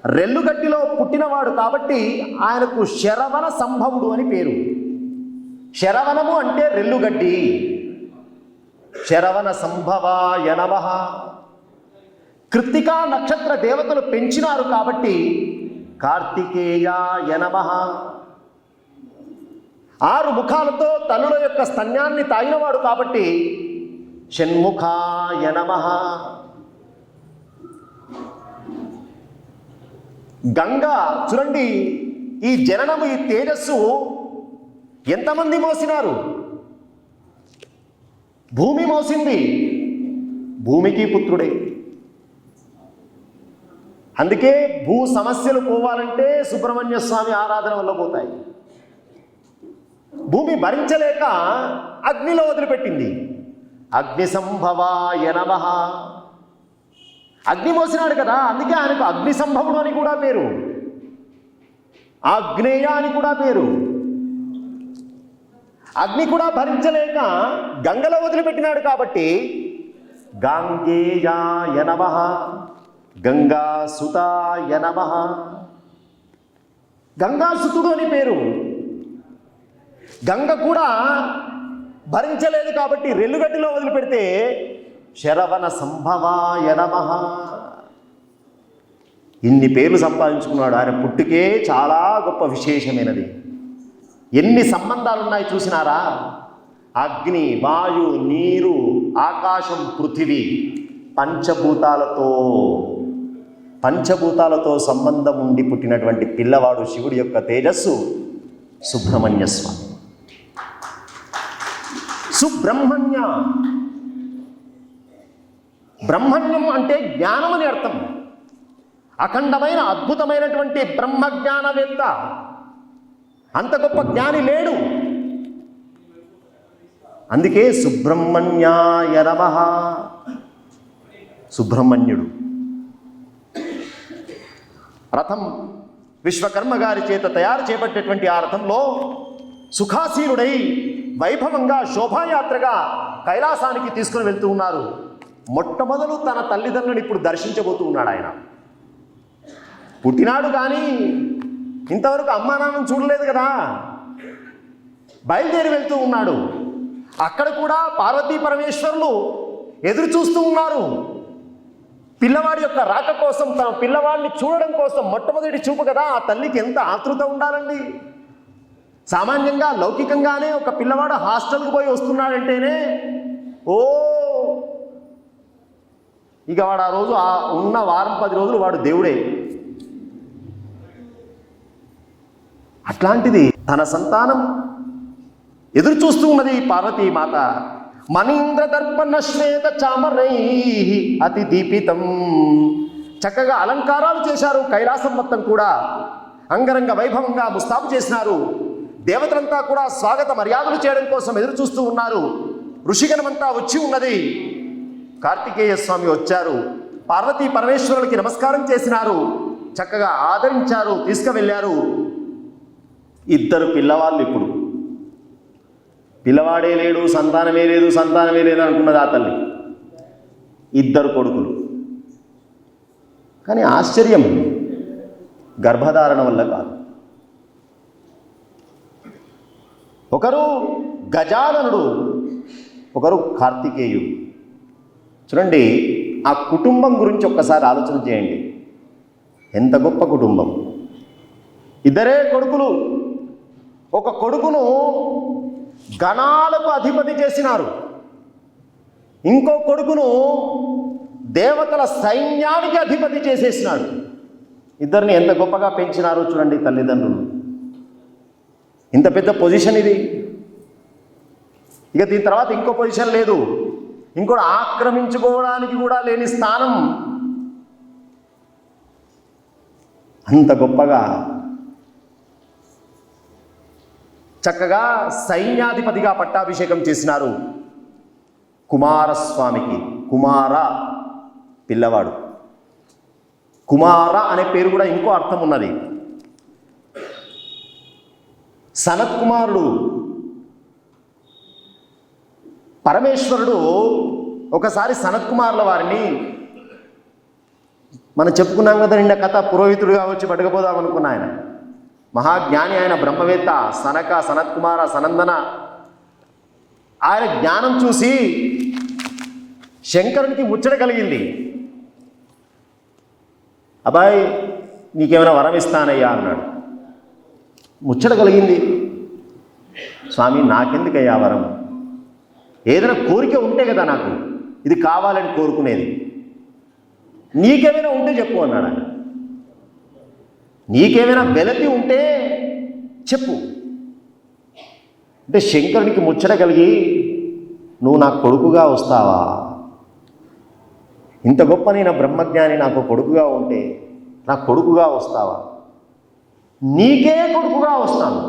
రెల్లుగడ్డిలో పుట్టినవాడు కాబట్టి ఆయనకు శరవణ సంభవుడు అని పేరు. శరవణము అంటే రెల్లుగడ్డి. శరవణ సంభవాయ నమః. కృత్తికా నక్షత్ర దేవతలు పెంచినారు కాబట్టి కార్తికేయాయ నమః. 6 ముఖాలతో తల్లుల యొక్క స్తన్యాన్ని తాగినవాడు కాబట్టి షణ్ముఖాయ నమః. గంగా చూడండి, ఈ జననము, ఈ తేజస్సు ఎంతమంది మోసినారు? భూమి మోసింది. భూమికి పుత్రుడే. అందుకే భూ సమస్యలు పోవాలంటే సుబ్రహ్మణ్య స్వామి ఆరాధన వల్ల పోతాయి. భూమి భరించలేక అగ్నిలో వదిలిపెట్టింది. అగ్ని సంభవాయ నమః. అగ్ని మోసినాడు కదా, అందుకే ఆయనకు అగ్ని సంభవుడు అని కూడా పేరు. ఆగ్నేయ అని కూడా పేరు. అగ్ని కూడా భరించలేక గంగలో వదిలిపెట్టినాడు కాబట్టి గాంగేయాయ నమః. గంగాసుతాయ నమః. గంగాసుతుడు అని పేరు. గంగ కూడా భరించలేదు కాబట్టి రెల్లుగడ్డిలో వదిలిపెడితే శరవణ సంభవాయ నమః. ఇన్ని పేర్లు సంపాదించుకున్నాడు. ఆయన పుట్టుకే చాలా గొప్ప విశేషమైనది. ఎన్ని సంబంధాలు ఉన్నాయి చూసినారా? అగ్ని, వాయు, నీరు, ఆకాశం, పృథివీ, పంచభూతాలతో సంబంధం ఉండి పుట్టినటువంటి పిల్లవాడు శివుడి యొక్క తేజస్సు సుబ్రహ్మణ్య స్వామి. సుబ్రహ్మణ్య. బ్రహ్మణ్యం అంటే జ్ఞానం అని అర్థం. అఖండమైన అద్భుతమైనటువంటి బ్రహ్మజ్ఞానవేత్త. అంత గొప్ప జ్ఞాని లేడు. అందుకే సుబ్రహ్మణ్యాయ నమః. సుబ్రహ్మణ్యుడు. రథం విశ్వకర్మ గారి చేత తయారు చేపట్టేటువంటి ఆ రథంలో సుఖాసీనుడై వైభవంగా శోభాయాత్రగా కైలాసానికి తీసుకుని వెళ్తూ ఉన్నారు. మొట్టమొదలు తన తల్లిదండ్రులను ఇప్పుడు దర్శించబోతూ ఉన్నాడు ఆయన. పుట్టినాడు కానీ ఇంతవరకు అమ్మా నాన్నను చూడలేదు కదా. బయలుదేరి వెళ్తూ ఉన్నాడు. అక్కడ కూడా పార్వతీ పరమేశ్వరులు ఎదురు చూస్తూ ఉన్నారు. పిల్లవాడి యొక్క రాక కోసం, తన పిల్లవాడిని చూడడం కోసం. మొట్టమొదటి చూపు కదా, ఆ తల్లికి ఎంత ఆతృత ఉండాలండి. సామాన్యంగా లౌకికంగానే ఒక పిల్లవాడు హాస్టల్కి పోయి వస్తున్నాడంటేనే ఇక వాడు ఆ రోజు ఉన్న వారం 10 రోజులు వాడు దేవుడే. అట్లాంటిది తన సంతానం ఎదురు చూస్తూ ఉన్నది పార్వతీ మాత. మనీంద్ర దర్పణ శ్వేత చామరై అతి దీపితం. చక్కగా అలంకారాలు చేశారు. కైలాసం మొత్తం కూడా అంగరంగ వైభవంగా ముస్తాబు చేసినారు. దేవతలంతా కూడా స్వాగత మర్యాదలు చేయడం కోసం ఎదురు చూస్తూ ఉన్నారు. ఋషిగణమంతా వచ్చి ఉన్నది. కార్తికేయ స్వామి వచ్చారు. పార్వతీ పరమేశ్వరులకి నమస్కారం చేసినారు. చక్కగా ఆదరించారు, తీసుకువెళ్ళారు. 2 పిల్లవాళ్ళు. ఇప్పుడు పిల్లవాడే లేడు, సంతానమే లేదు అనుకున్నది ఆ తల్లి. 2 కొడుకులు. కానీ ఆశ్చర్యం, గర్భధారణ వల్ల కాదు. ఒకరు గజాననుడు, ఒకరు కార్తికేయుడు. చూడండి, ఆ కుటుంబం గురించి ఒక్కసారి ఆలోచన చేయండి. ఎంత గొప్ప కుటుంబం. 2 కొడుకులు. ఒక కొడుకును గణాలకు అధిపతి చేసినారు. ఇంకో కొడుకును దేవతల సైన్యానికి అధిపతి చేసేసినాడు. 2 ఎంత గొప్పగా పెంచినారో చూడండి తల్లిదండ్రులు. ఇంత పెద్ద పొజిషన్ ఇది. ఇక దీని తర్వాత ఇంకో పొజిషన్ లేదు. ఇంకోటి ఆక్రమించుకోవడానికి కూడా లేని స్థానం. అంత గొప్పగా చక్కగా సైన్యాధిపతిగా పట్టాభిషేకం చేసినారు కుమారస్వామికి. కుమార పిల్లవాడు. కుమార అనే పేరు కూడా ఇంకో అర్థం ఉన్నది. సనత్ కుమారుడు. పరమేశ్వరుడు ఒకసారి సనత్ కుమారుల వారిని మనం చెప్పుకున్నాం కదా నిన్న కథ, పురోహితుడిగా వచ్చి పట్టుకపోదాం అనుకున్న ఆయన మహాజ్ఞాని, ఆయన బ్రహ్మవేత్త, సనక, సనత్కుమార, సనందన. ఆయన జ్ఞానం చూసి శంకరునికి ముచ్చట కలిగింది. అబ్బాయి నీకేమైనా వరం ఇస్తానయ్యా అన్నాడు. ముచ్చట కలిగింది. స్వామి నాకెందుకయ్యా వరం? ఏదైనా కోరిక ఉంటే కదా నాకు ఇది కావాలని కోరుకునేది. నీకేమైనా ఉంటే చెప్పు అన్నాడు ఆయన. నీకేమైనా వెలతి ఉంటే చెప్పు అంటే శంకరునికి ముచ్చట కలిగి, నువ్వు నాకు కొడుకుగా వస్తావా? ఇంత గొప్ప నేను బ్రహ్మజ్ఞాని నాకు కొడుకుగా ఉంటే నాకు కొడుకుగా వస్తావా? నీకే కొడుకుగా వస్తాను.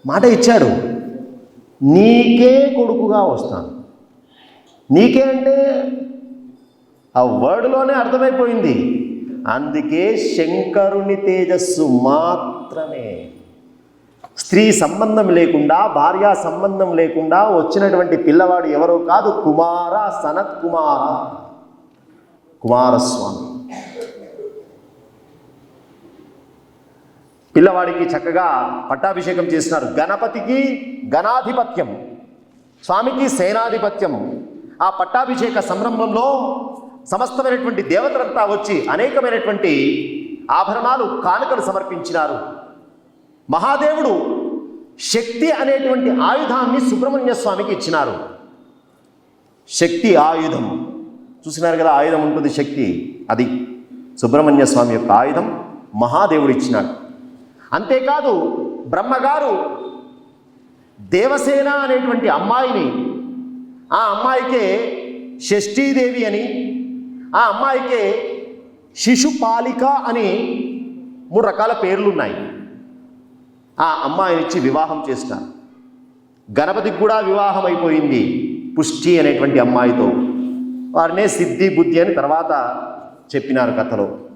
మాట ఇచ్చాడు, నీకే కొడుకుగా వస్తాను. నీకే అంటే ఆ వర్డ్లోనే అర్థమైపోయింది. అందుకే శంకరుని తేజస్సు మాత్రమే, స్త్రీ సంబంధం లేకుండా, భార్యా సంబంధం లేకుండా వచ్చినటువంటి పిల్లవాడు ఎవరో కాదు, కుమార సనత్ కుమార కుమారస్వామి. పిల్లవాడికి చక్కగా పట్టాభిషేకం చేసినారు. గణపతికి గణాధిపత్యం, స్వామికి సేనాధిపత్యం. ఆ పట్టాభిషేక సంరంభంలో సమస్తమైనటువంటి దేవతలంతా వచ్చి అనేకమైనటువంటి ఆభరణాలు, కానుకలు సమర్పించినారు. మహాదేవుడు శక్తి అనేటువంటి ఆయుధాన్ని సుబ్రహ్మణ్య స్వామికి ఇచ్చినారు. శక్తి ఆయుధం చూసినారు కదా, ఆయుధం ఉంటుంది శక్తి, అది సుబ్రహ్మణ్య స్వామి యొక్క ఆయుధం మహాదేవుడు ఇచ్చినాడు. అంతేకాదు బ్రహ్మగారు దేవసేన అనేటువంటి అమ్మాయిని, ఆ అమ్మాయికే షష్ఠీదేవి అని, ఆ అమ్మాయికే శిశుపాలిక అని 3 రకాల పేర్లున్నాయి. ఆ అమ్మాయినిచ్చి వివాహం చేసినారు. గణపతికి కూడా వివాహం అయిపోయింది పుష్టి అనేటువంటి అమ్మాయితో. వారినే సిద్ధి బుద్ధి అని తర్వాత చెప్పినారు కథలో.